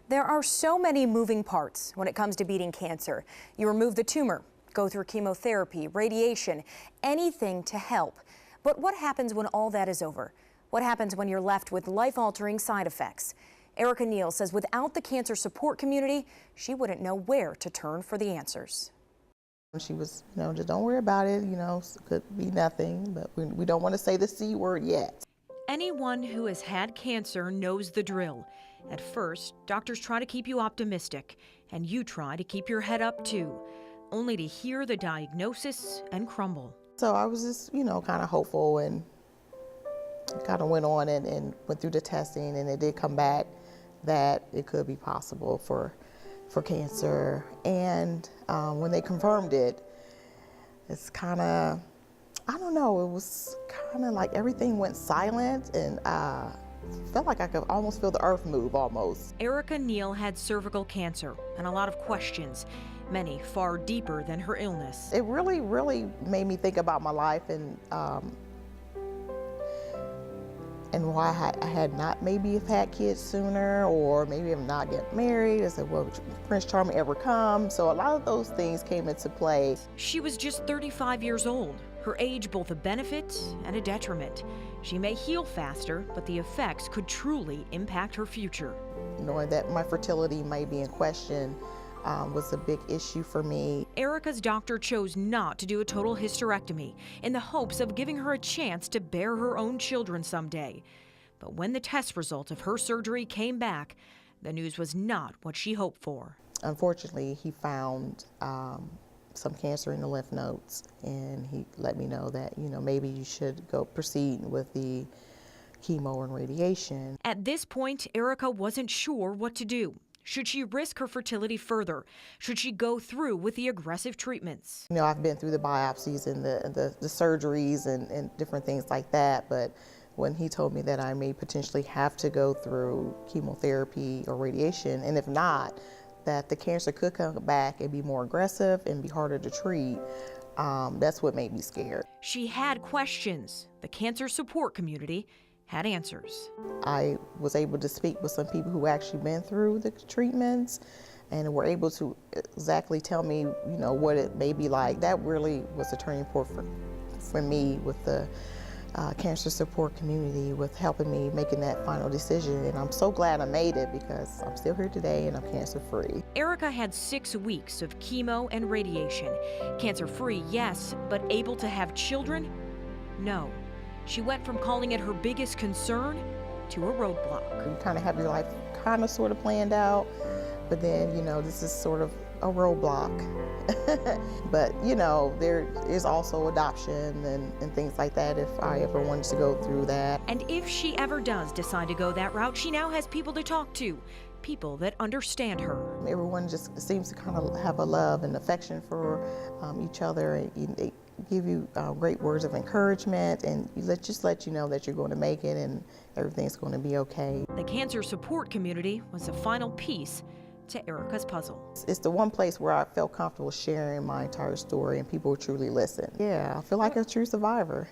There are so many moving parts when it comes to beating cancer. You remove the tumor, go through chemotherapy, radiation, anything to help. But what happens when all that is over? What happens when you're left with life-altering side effects? Erica Neal says without the cancer support community, she wouldn't know where to turn for the answers. She was, just don't worry about it, it could be nothing, but we don't want to say the C word yet. Anyone who has had cancer knows the drill. At first, doctors try to keep you optimistic, and you try to keep your head up too, only to hear the diagnosis and crumble. So I was just, kind of hopeful and kind of went on and went through the testing, and it did come back that it could be possible for cancer. And when they confirmed it, it's kind of, I don't know, it was kind of like everything went silent, and felt like I could almost feel the earth move almost. Erica Neal had cervical cancer and a lot of questions, many far deeper than her illness. It really, really made me think about my life and why I had not maybe had kids sooner, or maybe have not get married. I said, well, would Prince Charming ever come? So a lot of those things came into play. She was just 35 years old. Her age both a benefit and a detriment. She may heal faster, but the effects could truly impact her future. Knowing that my fertility may be in question was a big issue for me. Erica's doctor chose not to do a total hysterectomy in the hopes of giving her a chance to bear her own children someday. But when the test results of her surgery came back, the news was not what she hoped for. Unfortunately, he found some cancer in the lymph nodes, and he let me know that, maybe you should go proceed with the chemo and radiation. At this point, Erica wasn't sure what to do. Should she risk her fertility further? Should she go through with the aggressive treatments? I've been through the biopsies and the surgeries and different things like that, but when he told me that I may potentially have to go through chemotherapy or radiation, and if not, that the cancer could come back and be more aggressive and be harder to treat, that's what made me scared. She had questions. The cancer support community had answers. I was able to speak with some people who actually been through the treatments and were able to exactly tell me, what it may be like. That really was a turning point for me with the cancer support community, with helping me making that final decision. And I'm so glad I made it, because I'm still here today and I'm cancer free. Erica had 6 weeks of chemo and radiation. Cancer free, yes, but able to have children? No. She went from calling it her biggest concern to a roadblock. You kind of have your life kind of sort of planned out, but then, this is sort of a roadblock. But, there is also adoption and things like that if I ever wanted to go through that. And if she ever does decide to go that route, she now has people to talk to, people that understand her. Everyone just seems to kind of have a love and affection for each other. And they give you great words of encouragement, and just let you know that you're going to make it and everything's going to be okay. The cancer support community was the final piece to Erica's puzzle. It's the one place where I felt comfortable sharing my entire story and people truly listen. Yeah, I feel like a true survivor.